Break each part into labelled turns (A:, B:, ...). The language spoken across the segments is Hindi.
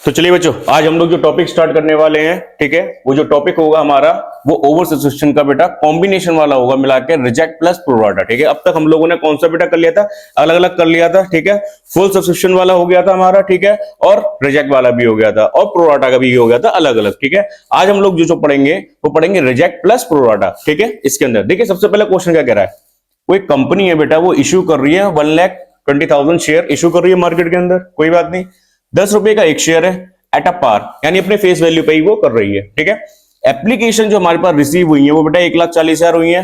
A: तो चलिए बच्चों, आज हम लोग जो टॉपिक स्टार्ट करने वाले हैं, ठीक है, वो जो टॉपिक होगा हमारा वो ओवर सब्स्टिट्यूशन का बेटा कॉम्बिनेशन वाला होगा, मिला के रिजेक्ट प्लस प्रोराटा। ठीक है, अब तक हम लोगों ने कौन सा बेटा कर लिया था, अलग अलग कर लिया था। ठीक है, फुल सब्स्टिट्यूशन वाला हो गया था हमारा, ठीक है, और रिजेक्ट वाला भी हो गया था, और प्रोराटा का भी हो गया था अलग अलग। ठीक है, आज हम लोग जो पढ़ेंगे वो पढ़ेंगे रिजेक्ट प्लस प्रोराटा। ठीक है, इसके अंदर देखिए सबसे पहले क्वेश्चन क्या कह रहा है, कोई कंपनी है बेटा, वो इश्यू कर रही है 1,20,000 शेयर इश्यू कर रही है मार्केट के अंदर, कोई बात नहीं, 10 रुपए का एक शेयर है एट अ पार, यानी अपने फेस वैल्यू पे ही वो कर रही है। ठीक है, एप्लीकेशन जो हमारे पास रिसीव हुई है वो बेटा 1,40,000 हुई है।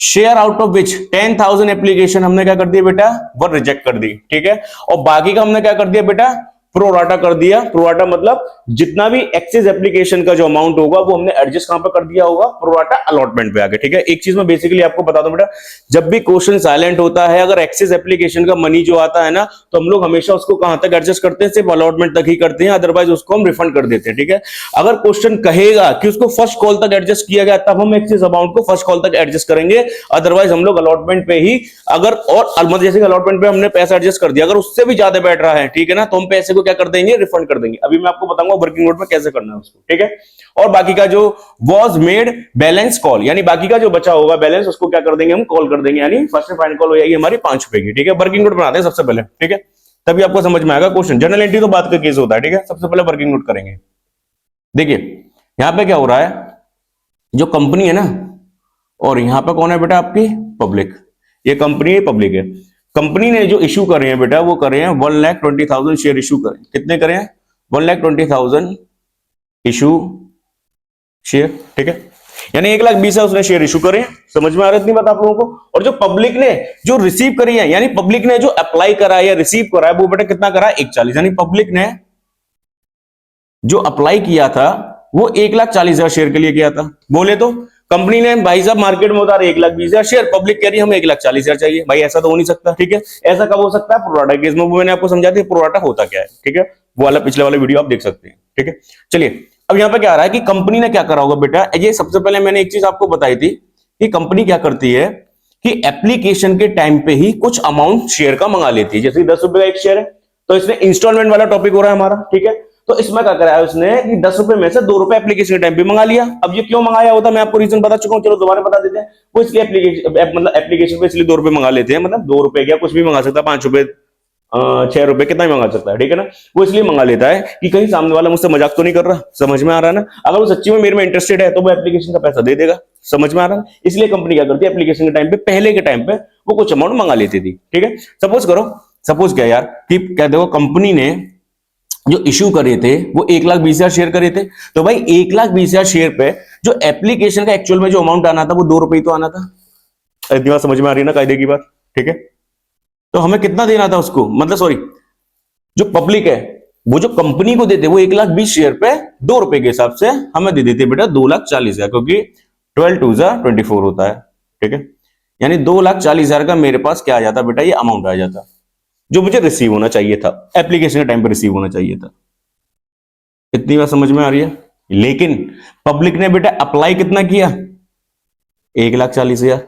A: Share out of which 10,000 application हमने क्या कर दिया बेटा, वो रिजेक्ट कर दी। ठीक है, और बाकी का हमने क्या कर दिया बेटा, प्रोराटा कर दिया। प्रोराटा मतलब जितना भी एक्सेस एप्लीकेशन का जो अमाउंट होगा वो हमने एडजस्ट कहां पर कर दिया होगा, प्रोराटा अलॉटमेंट पे आके। ठीक है, एक चीज मैं बेसिकली आपको बता दूं बेटा, जब भी क्वेश्चन साइलेंट होता है, अगर एक्सेस एप्लीकेशन का मनी जो आता है ना, तो हम लोग हमेशा उसको कहां तक एडजस्ट करते हैं, सिर्फ अलॉटमेंट तक ही करते हैं, अदरवाइज उसको हम रिफंड कर देते हैं। ठीक है, अगर क्वेश्चन कहेगा कि उसको फर्स्ट कॉल तक एडजस्ट किया गया, तब हम एक्सेस अमाउंट को फर्स्ट कॉल तक एडजस्ट करेंगे, अदरवाइज हम लोग अलॉटमेंट पे ही, अगर और अलमत जैसे अलॉटमेंट पे हमने पैसा एडजस्ट कर दिया, अगर उससे भी ज्यादा बैठ रहा है, ठीक है ना, तो हम पैसे को क्या कर देंगे, रिफंड कर देंगे। अभी मैं आपको बताऊंगा वर्किंग नोट में कैसे करना है उसको। ठीक है, और बाकी का जो वॉज मेड बैलेंस कॉल, यानी बाकी का जो बचा होगा बैलेंस, उसको क्या कर देंगे, हम कॉल कर देंगे, यानी फर्स्ट फाइनल कॉल हो जाएगी हमारी 5 रुपए की। ठीक है, वर्किंग नोट बनाते हैं सबसे पहले। ठीक है, तभी आपको समझ में आएगा क्वेश्चन। जनरल एंट्री तो बात का केस होता है। ठीक है, सबसे पहले वर्किंग नोट करेंगे। देखिए यहां पे क्या हो रहा है, जो कंपनी है ना, और यहां पे कौन है बेटा, आपकी पब्लिक, ये कंपनी है, पब्लिक है। कंपनी ने जो इश्यू कर रहे हैं बेटा, वो कर रहे हैं 1,20,000 शेयर इश्यू करें। कितने करें, 1,20,000 इशू शेयर। ठीक है, यानी 1,20,000 उसने शेयर इशू करे। समझ में आ रहा है इतनी बात आप लोगों को। और जो पब्लिक ने जो रिसीव करी है, यानी पब्लिक ने जो अप्लाई करा है या रिसीव करा है, वो बेटा कितना करा है, 1,40,000, यानी पब्लिक ने जो अप्लाई किया था वो 1,40,000 शेयर के लिए किया था। बोले तो कंपनी ने भाई साहब मार्केट में उतारे 1,20,000 शेयर, पब्लिक कह रही है हमें 1,40,000 चाहिए। भाई ऐसा तो हो नहीं सकता। ठीक है, ऐसा कब हो सकता है, प्रोराटा केस में। वो मैंने आपको समझा दिया प्रोराटा होता क्या है। ठीक है, वो वाला पिछले वाला वीडियो आप देख सकते हैं। ठीक है, चलिए अब यहां पे क्या आ रहा है कि कंपनी ने क्या करा होगा बेटा, ये सबसे पहले मैंने एक चीज आपको बताई थी कि कंपनी क्या करती है कि एप्लीकेशन के टाइम पे ही कुछ अमाउंट शेयर का मंगा लेती है। जैसे 10 रुपए का एक शेयर है, तो इसमें इंस्टॉलमेंट वाला टॉपिक हो रहा है हमारा। ठीक है, तो इसमें क्या करा है उसने कि 10 रुपए में से 2 रुपए एप्लीकेशन के टाइम पे मंगा लिया। अब ये क्यों मंगाया होता, मैं आपको रीजन बता चुका हूं, चलो दोबारा बता देते हैं। वो इसलिए एप्लीकेशन पे इसलिए 2 रुपए मंगा लेते हैं, मतलब 2 रुपए क्या कुछ भी मंगा सकता है, 5 रुपए 6 रुपए कितना भी मंगा सकता है। ठीक है ना, वो इसलिए मंगा लेता है कि कहीं सामने वाला मुझसे मजाक तो नहीं कर रहा। समझ में आ रहा है ना, अगर वो सच्ची में मेरे में इंटरेस्टेड है तो वो एप्लीकेशन का पैसा दे देगा। समझ में आ रहा है, इसलिए कंपनी क्या करती है, एप्लीकेशन के टाइम पे, पहले के टाइम पे वो कुछ अमाउंट मंगा लेती थी। ठीक है, सपोज क्या यार कि क्या देखो, कंपनी ने जो इश्यू करे थे वो 1,20,000 शेयर करे थे, तो भाई 1,20,000 शेयर पे जो एप्लीकेशन का एक्चुअल में जो अमाउंट आना था वो 2 रुपए तो आना था। इतनी बात समझ में आ रही है ना, कायदे की बात। ठीक है, तो हमें कितना देना था उसको, मतलब सॉरी, जो पब्लिक है वो जो कंपनी को देते वो 1,20,000 शेयर पे 2 रुपए के हिसाब से हमें दे देते बेटा 2,40,000, क्योंकि 12×2=24 होता है। ठीक है, यानी 2,40,000 का मेरे पास क्या आ जाता बेटा, ये अमाउंट आ जाता जो मुझे रिसीव होना चाहिए था, एप्लीकेशन के टाइम पे रिसीव होना चाहिए था। इतनी बात समझ में आ रही है। लेकिन पब्लिक ने बेटा अप्लाई कितना किया, 1,40,000,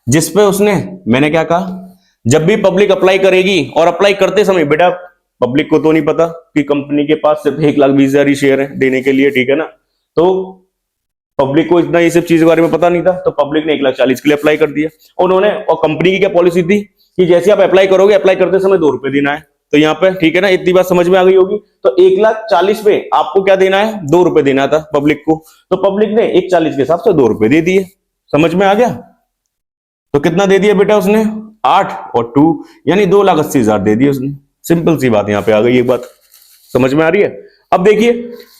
A: जिसपे उसने, मैंने क्या कहा, जब भी पब्लिक अप्लाई करेगी, और अप्लाई करते समय बेटा पब्लिक को तो नहीं पता कि कंपनी के पास सिर्फ 1,20,000 ही शेयर है देने के लिए। ठीक है ना, तो पब्लिक को इतना ये सब चीज के बारे में पता नहीं था, तो पब्लिक ने 1,40,000 के लिए अप्लाई कर दिया उन्होंने। और कंपनी की क्या पॉलिसी थी कि जैसे आप अप्लाई करोगे, अप्लाई करते समय 2 रुपए देना है। तो यहाँ पे ठीक है ना, इतनी बात समझ में आ गई होगी। तो 1,40,000 पे आपको क्या देना है, 2 रुपए देना था पब्लिक को, तो पब्लिक ने 1,40,000 के हिसाब से 2 रुपए दे दिए। समझ में आ गया, तो कितना दे दिया बेटा उसने, 8 और 2 यानी 2,80,000 दे दिए उसने। सिंपल सी बात यहाँ पे आ गई, एक बात समझ में आ रही है। अब देखिए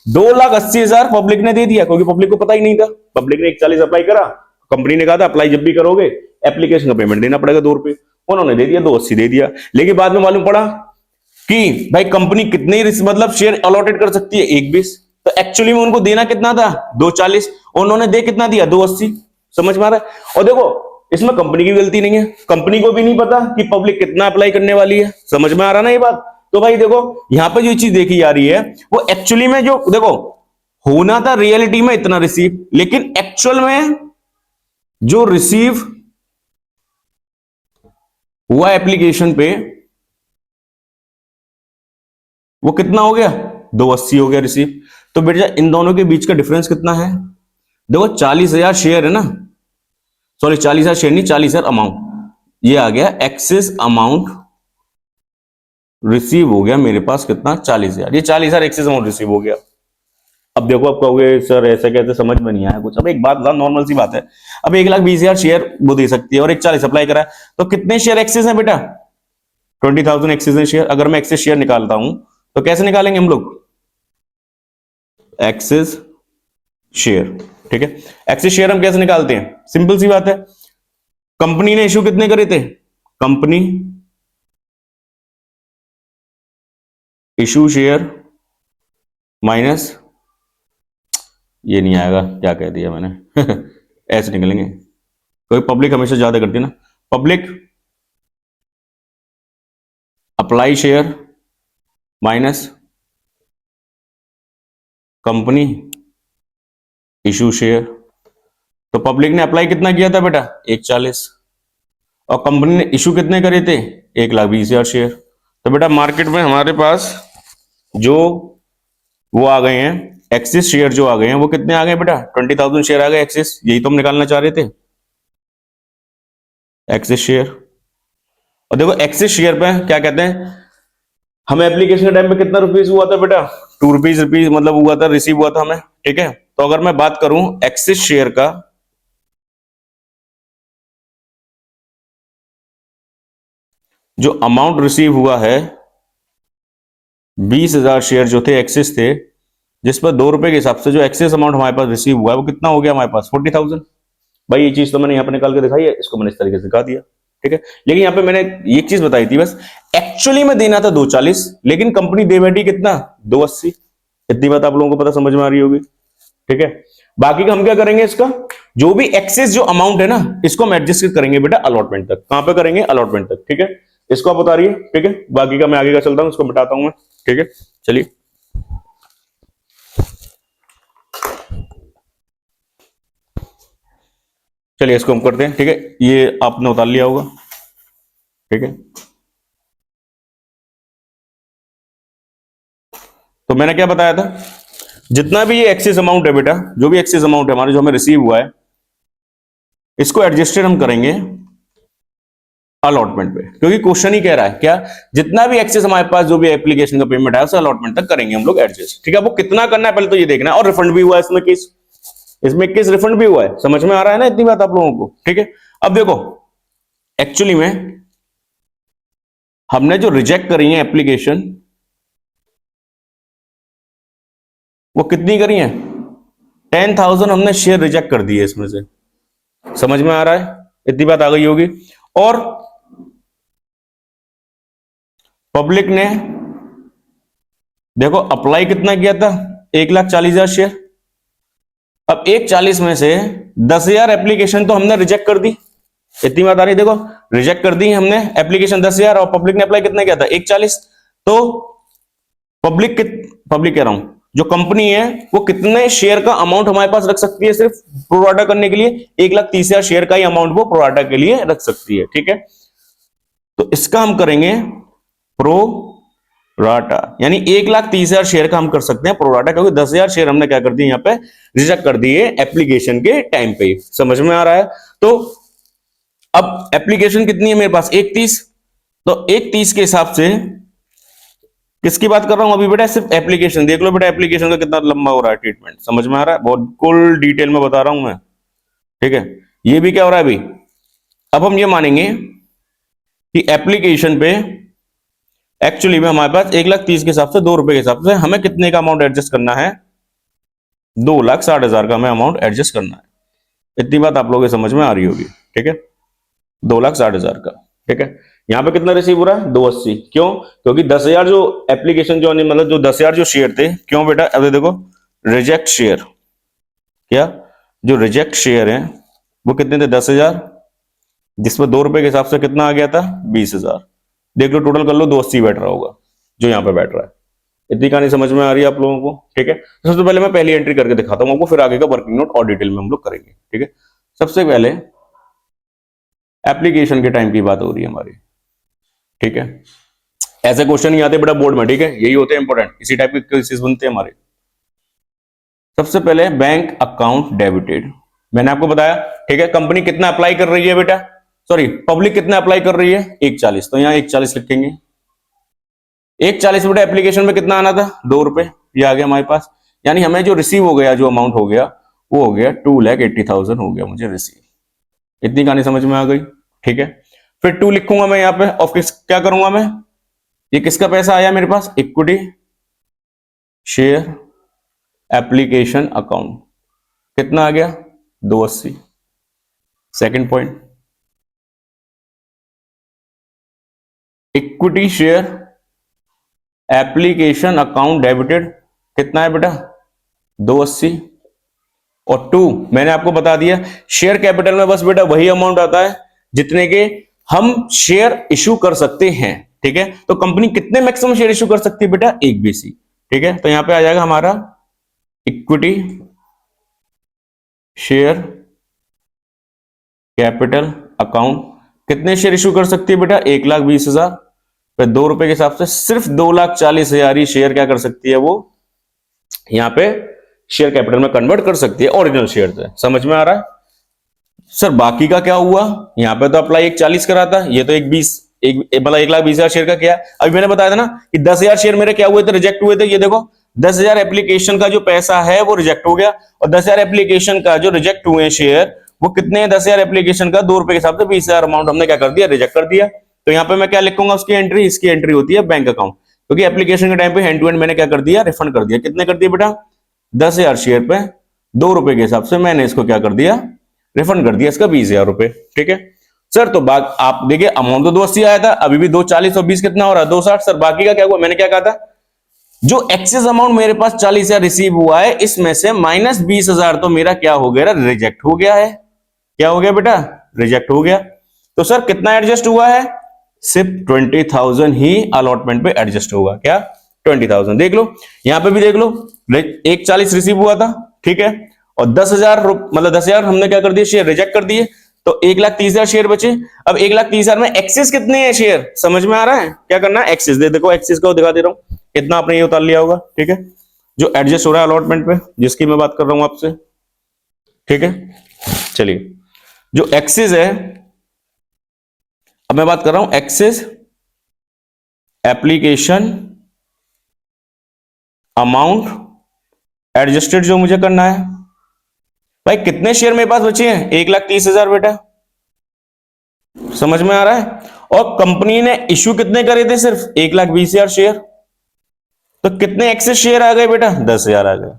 A: 2,80,000 पब्लिक ने दे दिया, क्योंकि पब्लिक को पता ही नहीं था। पब्लिक ने 1,40,000 अप्लाई करा, कंपनी ने कहा था अप्लाई जब भी करोगे एप्लीकेशन का पेमेंट देना पड़ेगा 2 रुपए, उन्होंने दे दिया 2,80 दे दिया। लेकिन बाद में मालूम पड़ा कि भाई कंपनी कितने मतलब शेयर अलॉटेड कर सकती है, 1,20, तो एक्चुअली में उनको देना कितना था, 2,40, उन्होंने दे कितना दिया, 2,80। समझ में आ रहा है। और देखो इसमें कंपनी की गलती नहीं है, कंपनी को भी नहीं पता कि पब्लिक कितना अप्लाई करने वाली है। समझ में आ रहा ना ये बात। तो भाई देखो यहां पर जो चीज देखी जा रही है वो एक्चुअली में जो देखो होना था रियलिटी में इतना रिसीव, लेकिन एक्चुअल में जो रिसीव हुआ एप्लीकेशन पे वो कितना हो गया, 280 हो गया रिसीव। तो बेटा इन दोनों के बीच का डिफरेंस कितना है? देखो 40,000 शेयर है ना, सॉरी 40,000 शेयर नहीं, 40,000 अमाउंट। ये आ गया एक्सेस अमाउंट रिसीव हो गया मेरे पास कितना? 40,000। ये 40,000 एक्सेस अमाउंट रिसीव हो गया। अब देखो, आप कहोगे सर ऐसे कैसे, समझ में नहीं आया कुछ। अब एक बात नॉर्मल सी बात है, अब 1,20,000 शेयर वो दे सकती है और 1,40 अप्लाई करा है, तो कितने शेयर एक्सेस है बेटा? 20,000 एक्सेस है शेयर। अगर मैं एक्सेस शेयर निकालता हूं तो कैसे निकालेंगे हम लोग? एक्सेस शेयर, ठीक है। एक्सेस शेयर हम कैसे निकालते हैं? सिंपल सी बात है, कंपनी ने इश्यू कितने करे थे? कंपनी इशू शेयर माइनस, ये नहीं आएगा, क्या कह दिया मैंने ऐसे निकलेंगे, क्योंकि पब्लिक हमेशा ज्यादा करती है ना। Public apply share minus company issue share. तो पब्लिक ने अप्लाई कितना किया था बेटा? 1,40, और कंपनी ने इशू कितने करे थे? 1,20,000 शेयर। तो बेटा मार्केट में हमारे पास जो वो आ गए हैं एक्सिस शेयर, जो आ गए हैं वो कितने आ गए बेटा? 20,000 शेयर आ गए एक्सिस। यही तो हम निकालना चाह रहे थे, एक्सिस शेयर। और देखो एक्सिस शेयर पे क्या कहते हैं, हमें एप्लीकेशन के टाइम पे कितना रुपीज हुआ था बेटा? 2 रुपीज मतलब हुआ था, रिसीव हुआ था हमें, ठीक है। तो अगर मैं बात करूं एक्सिस शेयर का, जो अमाउंट रिसीव हुआ है 20,000 शेयर जो थे एक्सिस थे, जिस पर 2 रुपए के हिसाब से जो एक्सेस अमाउंट हमारे पास रिसीव हुआ है वो कितना हो गया हमारे पास? 40,000। भाई ये चीज तो मैंने यहाँ पे निकाल के दिखाई है, इसको मैंने इस तरीके से दिखा दिया, ठीक है। लेकिन यहाँ पे मैंने एक चीज बताई थी बस, एक्चुअली में देना था 2,40, लेकिन कंपनी दे बैठी कितना? 2,80। इतनी बात आप लोगों को पता समझ में आ रही होगी, ठीक है। बाकी का हम क्या करेंगे, इसका जो भी एक्सेस जो अमाउंट है ना, इसको हम एडजस्ट करेंगे बेटा अलॉटमेंट तक। कहां पे करेंगे? अलॉटमेंट तक, ठीक है। इसको आप बता रही है, ठीक है। बाकी का मैं आगे का चलता हूं, इसको बताता हूं मैं, ठीक है। चलिए चलिए इसको हम करते हैं, ठीक है। ये आपने उतार लिया होगा, ठीक है। तो मैंने क्या बताया था, जितना भी ये एक्सेस अमाउंट है बेटा, जो भी एक्सेस अमाउंट है हमारे, जो हमें रिसीव हुआ है, इसको एडजस्टेड हम करेंगे अलॉटमेंट पे, क्योंकि क्वेश्चन ही कह रहा है क्या, जितना भी एक्सेस हमारे पास जो भी एप्लीकेशन का पेमेंट है उसे अलॉटमेंट तक करेंगे हम लोग एडजस्ट, ठीक है। वो कितना करना है पहले तो ये देखना है, और रिफंड भी हुआ है इसमें केस, इसमें केस रिफंड भी हुआ है। समझ में आ रहा है ना इतनी बात आप लोगों को, ठीक है। अब देखो एक्चुअली में हमने जो रिजेक्ट करी है एप्लीकेशन, वो कितनी करी है? 10,000 हमने शेयर रिजेक्ट कर दिए इसमें से। समझ में आ रहा है? इतनी बात आ गई होगी। और पब्लिक ने देखो अप्लाई कितना किया था? 1,40,000 शेयर। अब 1,40 में से 10,000 एप्लीकेशन तो हमने रिजेक्ट कर दी। इतनी बात आ रही है, देखो रिजेक्ट कर दी हमने एप्लीकेशन 10,000, और पब्लिक ने अप्लाई कितना किया था? 1,40। तो पब्लिक कह रहा हूं, जो कंपनी है वो कितने शेयर का अमाउंट हमारे पास रख सकती है सिर्फ प्रोराटा करने के लिए? 1,30,000 शेयर का ही अमाउंट वो प्रोराटा के लिए रख सकती है, ठीक है। तो इसका हम करेंगे प्रो राटा, यानी 1,30,000 शेयर का हम कर सकते हैं प्रोराटा, क्योंकि 10,000 शेयर हमने क्या कर दिए यहाँ पे? रिजेक्ट कर दिए एप्लीकेशन के टाइम पे। समझ में आ रहा है? तो अब एप्लीकेशन कितनी है मेरे पास? 1,30। तो 1,30 के हिसाब से किसकी बात कर रहा हूं अभी बेटा? सिर्फ एप्लीकेशन देख लो बेटा, एप्लीकेशन का कितना लंबा हो रहा है ट्रीटमेंट। समझ में आ रहा है? बहुत कुल डिटेल में बता रहा हूं मैं, ठीक है। ये भी क्या हो रहा है अभी? अब हम ये मानेंगे कि एप्लीकेशन पे एक्चुअली में हमारे पास 1,30,000 के हिसाब से, 2 रुपए के हिसाब से हमें कितने का अमाउंट एडजस्ट करना है? 2,60,000 का हमें अमाउंट एडजस्ट करना है। इतनी बात आप लोगों की समझ में आ रही होगी, ठीक है। 2,60,000 का, ठीक है। यहां पे कितना रिसीव हो रहा है? 280। क्यों? क्योंकि 10,000 जो एप्लीकेशन जो मतलब जो 10,000 जो शेयर थे, क्यों बेटा? अब देखो रिजेक्ट शेयर, क्या जो रिजेक्ट शेयर है वो कितने थे? 10,000, जिसमें 2 रुपए के हिसाब से कितना आ गया था? 20,000। देख लो टोटल कर लो, 280 बैठ रहा होगा जो यहाँ पे बैठ रहा है। इतनी कहानी समझ में आ रही है आप लोगों को, ठीक है। तो सबसे पहले मैं पहली एंट्री करके दिखाता हूं आपको, फिर आगे का वर्किंग नोट और डिटेल में हम लोग करेंगे, ठीक है। सबसे पहले एप्लीकेशन के टाइम की बात हो रही है हमारी, ठीक है। ऐसे क्वेश्चन नहीं आते बेटा बोर्ड में, ठीक है, यही होते हैं इंपॉर्टेंट, इसी टाइप के केसेस बनते हैं हमारे। सबसे पहले बैंक अकाउंट डेबिटेड, मैंने आपको बताया, ठीक है, कंपनी कितना अप्लाई कर रही है बेटा, सॉरी पब्लिक कितना अप्लाई कर रही है, 140, तो यहां 140 लिखेंगे। 140 बेटा एप्लीकेशन में कितना आना था, 2 रुपए, ये आ गया हमारे पास, यानी हमें जो रिसीव हो गया, जो अमाउंट हो गया वो हो गया 2,80,000 हो गया मुझे रिसीव। इतनी कहानी समझ में आ गई, ठीक है। फिर 2 लिखूंगा मैं यहाँ पे, और क्या करूंगा मैं, ये किसका पैसा आया मेरे पास, इक्विटी शेयर एप्लीकेशन अकाउंट, कितना आ गया 280। Second point, equity share application account debited कितना है बेटा 280, और 2 मैंने आपको बता दिया शेयर कैपिटल में बस बेटा वही अमाउंट आता है जितने के हम शेयर इशू कर सकते हैं, ठीक है। तो कंपनी कितने मैक्सिमम शेयर इशू कर सकती है बेटा, 1 BC, ठीक है। तो यहां पे आ जाएगा हमारा इक्विटी शेयर कैपिटल अकाउंट, कितने शेयर इशू कर सकती है बेटा 1,20,000, फिर 2 रुपए के हिसाब से सिर्फ 2,40,000 ही शेयर क्या कर सकती है, वो यहां पे शेयर कैपिटल में कन्वर्ट कर सकती है ओरिजिनल शेयर से। समझ में आ रहा है सर? बाकी का क्या हुआ, यहां पे तो अप्लाई 140 करा था, ये तो 120, मतलब 1,20,000 शेयर का क्या, अभी मैंने बताया था ना कि 10,000 शेयर मेरे क्या हुए थे, रिजेक्ट हुए थे। ये देखो 10,000 एप्लीकेशन का जो पैसा है वो रिजेक्ट हो गया, और 10,000 एप्लीकेशन का जो रिजेक्ट हुए शेयर वो कितने हैं, 10,000 एप्लीकेशन का 2 रुपए के हिसाब से 20,000 अमाउंट हमने क्या कर दिया, रिजेक्ट कर दिया। तो यहाँ पे मैं क्या लिखूंगा उसकी एंट्री, इसकी एंट्री होती है बैंक अकाउंट, क्योंकि एप्लीकेशन के टाइम पे हैंड टू हैंड मैंने क्या कर दिया, रिफंड कर दिया। कितने कर दिए बेटा 10,000 शेयर पे 2 रुपए के हिसाब से मैंने इसको क्या कर दिया, रिफंड कर दिया इसका 20,000 रुपए, ठीक है सर। तो आप देखिए अमाउंट तो 280 आया था, अभी भी 240 और 20 कितना हो रहा है 260। सर बाकी का क्या हुआ, मैंने क्या कहा था, जो एक्सेस अमाउंट मेरे पास 40,000 रिसीव हुआ है इसमें से माइनस 20,000 तो मेरा क्या हो गया, रिजेक्ट हो गया है। क्या हो गया बेटा, रिजेक्ट हो गया। तो सर कितना एडजस्ट हुआ है, सिर्फ 20,000 ही अलॉटमेंट पे एडजस्ट होगा। क्या 20,000, देख लो यहां पे भी देख लो, 140 रिसीव हुआ था, ठीक है, और 10,000 मतलब 10,000 हमने क्या कर दिए, शेयर रिजेक्ट कर दिए, तो 1,30,000 शेयर बचे। अब 1,30,000 में एक्सेस कितने हैं शेयर, समझ में आ रहा है, क्या करना है, एक्सेस देखो, एक्सेस को दिखा दे रहा हूं कितना आपने ये उतार लिया होगा, ठीक है, जो एडजस्ट हो रहा है अलॉटमेंट पे, जिसकी मैं बात कर रहा हूं आपसे, ठीक है। चलिए जो एक्सेस है, अब मैं बात कर रहा हूं एक्सेस एप्लीकेशन अमाउंट एडजस्टेड, जो मुझे करना है भाई, कितने शेयर मेरे पास बचे हैं 1,30,000 बेटा, समझ में आ रहा है। और कंपनी ने इश्यू कितने करे थे, सिर्फ 1,20,000 शेयर, तो कितने एक्सेस शेयर आ गए बेटा 10,000 आ गए।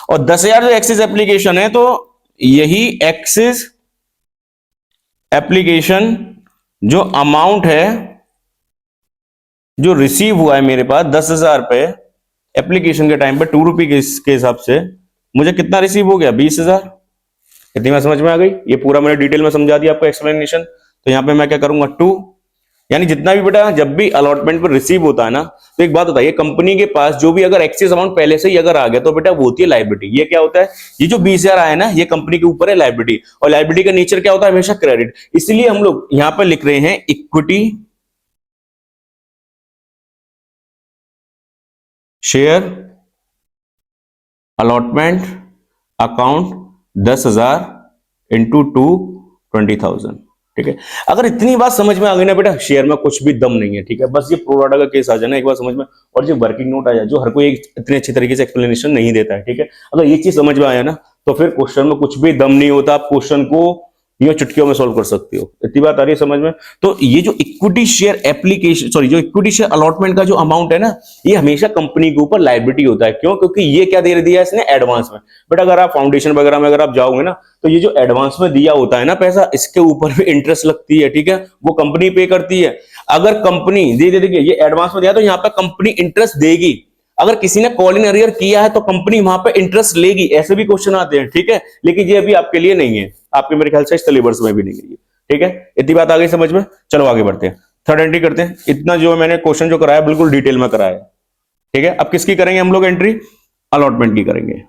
A: और 10,000 जो एक्सेस एप्लीकेशन है, तो यही एक्सेस एप्लीकेशन जो अमाउंट है जो रिसीव हुआ है मेरे पास 10,000 पे एप्लीकेशन के टाइम पे 2 रुपए के हिसाब से मुझे कितना रिसीव हो गया 20,000। इतनी बात समझ में आ गई, ये पूरा मैंने डिटेल में समझा दिया आपको एक्सप्लेनेशन। तो यहां पे मैं क्या करूंगा 2, यानी जितना भी बेटा जब भी अलॉटमेंट पर रिसीव होता है ना, तो एक बात बताइए, कंपनी के पास जो भी अगर एक्सेस अमाउंट पहले से ही अगर आ गया तो बेटा वो होती है लायबिलिटी। ये क्या होता है, ये जो 20,000 आया ना, ये कंपनी के ऊपर है लायबिलिटी, और लायबिलिटी का नेचर क्या होता है, हमेशा क्रेडिट। इसलिए हम लोग यहां पर लिख रहे हैं equity share allotment account 10,000 into 2 20,000, ठीक है। अगर इतनी बात समझ में आ गई ना बेटा, शेयर में कुछ भी दम नहीं है, ठीक है। बस ये प्रोराटा का केस आ जाए ना एक बार समझ में, और ये वर्किंग नोट आ जाए, जो हर कोई इतने अच्छी तरीके से एक्सप्लेनेशन नहीं देता है, ठीक है। अगर ये चीज समझ में आया ना, तो फिर क्वेश्चन में कुछ भी दम नहीं होता, आप क्वेश्चन को ये चुटकियों में सॉल्व कर सकते हो। इतनी बात आ रही है समझ में। तो ये जो इक्विटी शेयर एप्लीकेशन, सॉरी, जो इक्विटी शेयर अलॉटमेंट का जो अमाउंट है ना, ये हमेशा कंपनी के ऊपर लायबिलिटी होता है। क्यों, क्योंकि ये क्या दे दिया है इसने एडवांस में। बट अगर आप फाउंडेशन वगैरह में अगर आप जाओगे ना, तो ये जो एडवांस में दिया होता है ना पैसा, इसके ऊपर भी इंटरेस्ट लगती है, ठीक है, वो कंपनी पे करती है। अगर कंपनी देखिए ये एडवांस में दिया तो यहाँ पे कंपनी इंटरेस्ट देगी। अगर किसी ने कॉल इन अरियर किया है तो कंपनी वहां पे इंटरेस्ट लेगी, ऐसे भी क्वेश्चन आते हैं, ठीक है। लेकिन ये अभी आपके लिए नहीं है, आपके मेरे ख्याल से सिलेबस में भी नहीं है, ठीक है। इतनी बात आ गई समझ में। चलो आगे बढ़ते हैं, थर्ड एंट्री करते हैं। इतना जो मैंने क्वेश्चन जो कराया बिल्कुल डिटेल में कराया, ठीक है। अब किसकी करेंगे हम लोग एंट्री, अलॉटमेंट की करेंगे।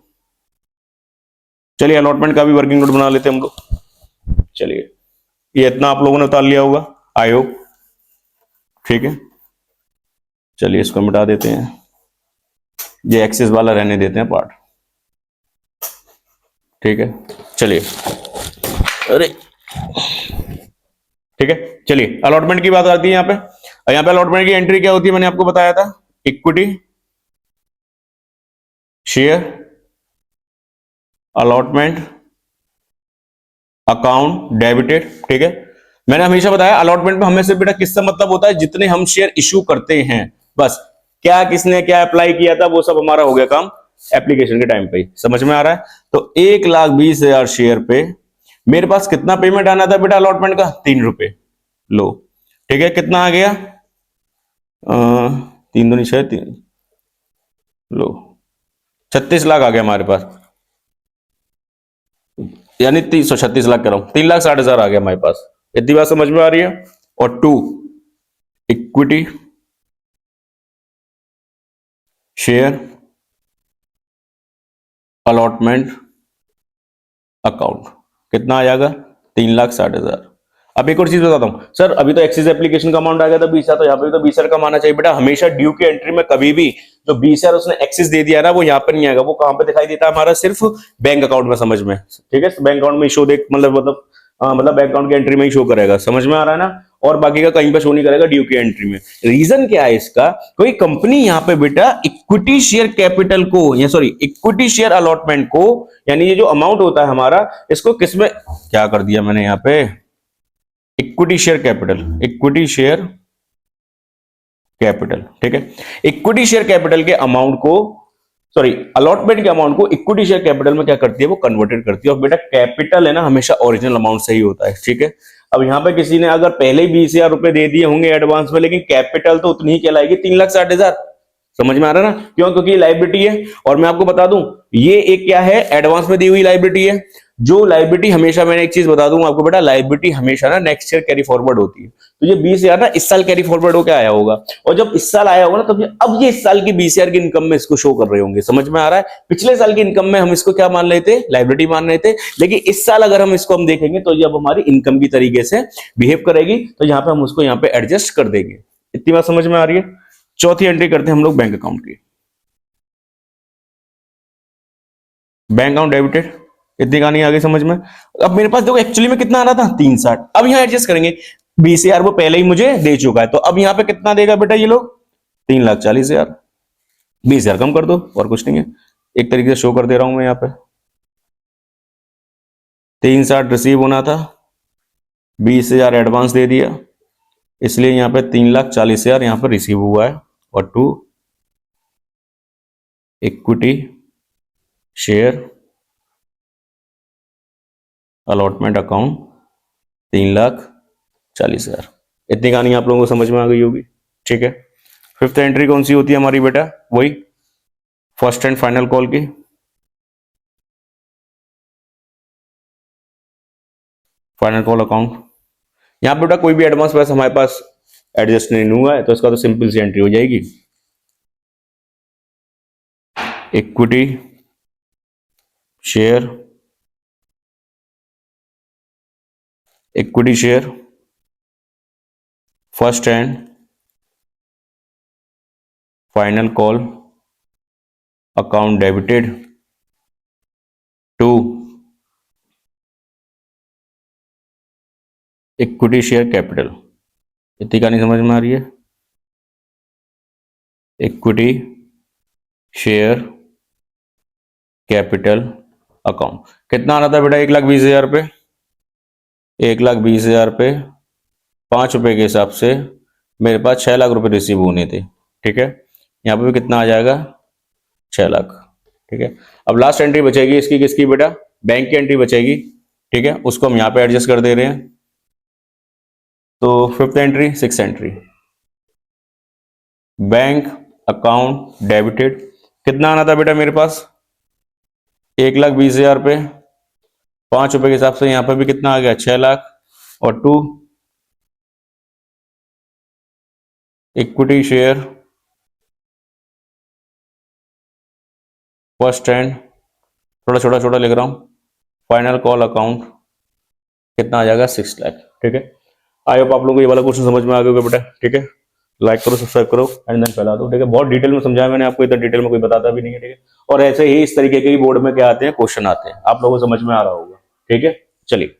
A: चलिए अलॉटमेंट का भी वर्किंग नोट बना लेते हैं हम लोग। चलिए ये इतना आप लोगों ने उतार लिया होगा आई होप, ठीक है। चलिए इसको मिटा देते हैं, ये एक्सिस वाला रहने देते हैं पार्ट, ठीक है। चलिए, अरे ठीक है, चलिए अलॉटमेंट की बात आती है यहाँ पे। यहाँ पे अलॉटमेंट की एंट्री क्या होती है, मैंने आपको बताया था, equity share allotment account debited, ठीक है। मैंने हमेशा बताया अलॉटमेंट में हमें से बेटा किससे मतलब होता है, जितने हम शेयर इशू करते हैं, बस क्या किसने क्या अप्लाई किया था वो सब हमारा हो गया काम एप्लीकेशन के टाइम पे ही। समझ में आ रहा है? तो 1,20,000 शेयर पे मेरे पास कितना पेमेंट आना था बेटा अलॉटमेंट का, 3 रुपए। लो, ठीक है, कितना आ गया, 3 दूनी 6, 3, लो 36 लाख आ गया हमारे पास, यानी 336 लाख कर रहा हूं, 3,60,000 आ गया हमारे पास। इतनी बात समझ में आ रही है? और 2 इक्विटी शेयर अलॉटमेंट अकाउंट, कितना आ जाएगा, 3,60,000। अब एक और चीज बताता हूं सर, अभी तो एक्सिस एप्लीकेशन का अमाउंट आ गया था 20,000, तो यहाँ पे तो 20,000 कम आना चाहिए बेटा। हमेशा ड्यू की एंट्री में कभी भी जो 20,000 उसने एक्सिस दे दिया ना, वो यहाँ पर नहीं आएगा, वो कहां पे दिखाई देता है हमारा, सिर्फ बैंक अकाउंट में। समझ में, ठीक है, बैंक अकाउंट में शो देख मतलब बैंक अकाउंट की एंट्री में ही शो करेगा। समझ में आ रहा है ना? और बाकी का कहीं पर शो नहीं करेगा ड्यू की एंट्री में। रीजन क्या है इसका, कोई कंपनी यहाँ पे बेटा इक्विटी शेयर कैपिटल को, या सॉरी इक्विटी शेयर अलॉटमेंट को, यानी ये जो अमाउंट होता है हमारा, इसको किसमें क्या कर दिया मैंने यहाँ पे, equity share capital, equity share capital, ठीक है। इक्विटी शेयर कैपिटल के अमाउंट को, सॉरी अलॉटमेंट के अमाउंट को इक्विटी शेयर कैपिटल में क्या करती है, वो कन्वर्टेड करती है। और बेटा कैपिटल है ना, हमेशा ओरिजिनल अमाउंट से ही होता है, ठीक है। अब यहां पे किसी ने अगर पहले ही 20,000 रुपए दे दिए होंगे एडवांस में, लेकिन कैपिटल तो उतनी ही कहलाएगी, 3,60,000। समझ में आ रहा है ना? क्यों? क्योंकि लाइबिलिटी है। और मैं आपको बता दूं, ये एक क्या है, एडवांस में दी हुई लाइबिलिटी है। जो लाइबिलिटी हमेशा, मैंने एक चीज बता दूं आपको बेटा, लाइबिलिटी हमेशा ना नेक्स्ट ईयर कैरी फॉरवर्ड होती है। तो ये 20,000 ना इस साल कैरी फॉरवर्ड होकर आया होगा, और जब इस साल आया होगा ना, तब अब ये इस साल की 20,000 की इनकम में इसको शो कर रहे होंगे। समझ में आ रहा है? पिछले साल की इनकम में हम इसको क्या मान रहे थे, लाइबिलिटी मान रहे थे, लेकिन इस साल अगर हम इसको देखेंगे तो ये अब हमारी इनकम की तरीके से बिहेव करेगी, तो यहाँ पे हम उसको यहाँ पे एडजस्ट कर देंगे। इतनी बात समझ में आ रही है? चौथी एंट्री करते हैं हम लोग बैंक अकाउंट की। बैंक अकाउंट डेबिटेड, इतनी कहानी आ गई समझ में। अब मेरे पास देखो एक्चुअली में कितना आ रहा था, 360। अब यहाँ एडजस्ट करेंगे, 20,000 वो पहले ही मुझे दे चुका है, तो अब यहाँ पे कितना देगा बेटा ये लोग, 3,40,000। 20,000 कम कर दो, और कुछ नहीं है, एक तरीके से शो कर दे रहा हूं मैं यहाँ पे। 360 रिसीव होना था, 20,000 एडवांस दे दिया, इसलिए यहाँ पे 3,40,000 यहाँ पर रिसीव हुआ है। और 2 इक्विटी शेयर अलॉटमेंट अकाउंट 3,40,000। इतनी कहानी आप लोगों को समझ में आ गई होगी, ठीक है। फिफ्थ एंट्री कौन सी होती है हमारी बेटा, वही फर्स्ट एंड फाइनल कॉल की। फाइनल कॉल अकाउंट, यहां पे बेटा कोई भी एडवांस पैसा हमारे पास एडजस्ट नहीं हुआ है, तो इसका तो सिंपल सी एंट्री हो जाएगी, equity share, equity share first and final call account debited to equity share capital. इतनी कहानी समझ में आ रही है? इक्विटी शेयर कैपिटल अकाउंट कितना आना था बेटा, 1,20,000 पे, 1,20,000 पे 5 रुपए के हिसाब से मेरे पास 6 लाख रुपए रिसीव होने थे, ठीक है। यहाँ पे भी कितना आ जाएगा, 6 लाख, ठीक है। अब लास्ट एंट्री बचेगी इसकी, किसकी बेटा, बैंक की एंट्री बचेगी, ठीक है, उसको हम यहाँ पे एडजस्ट कर दे रहे हैं। तो fifth entry, six entry, bank account debited, कितना आना था बेटा मेरे पास, 1,20,000 पे 5 रुपए के हिसाब से यहाँ पे भी कितना आ गया, 6 लाख। और 2 इक्विटी शेयर फर्स्ट एंड, थोड़ा छोटा छोटा लिख रहा हूं, फाइनल कॉल अकाउंट, कितना आ जाएगा, 6 लाख, ठीक है। आई होप आप लोगों को ये वाला क्वेश्चन समझ में आ गया होगा बेटा, ठीक है। लाइक करो, सब्सक्राइब करो एंड देन फैला दो, ठीक है। बहुत डिटेल में समझाया मैंने आपको, इतना डिटेल में कोई बताता भी नहीं है, ठीक है। और ऐसे ही इस तरीके के भी बोर्ड में क्या आते हैं, क्वेश्चन आते हैं, आप लोगों को समझ में आ रहा होगा, ठीक है। चलिए।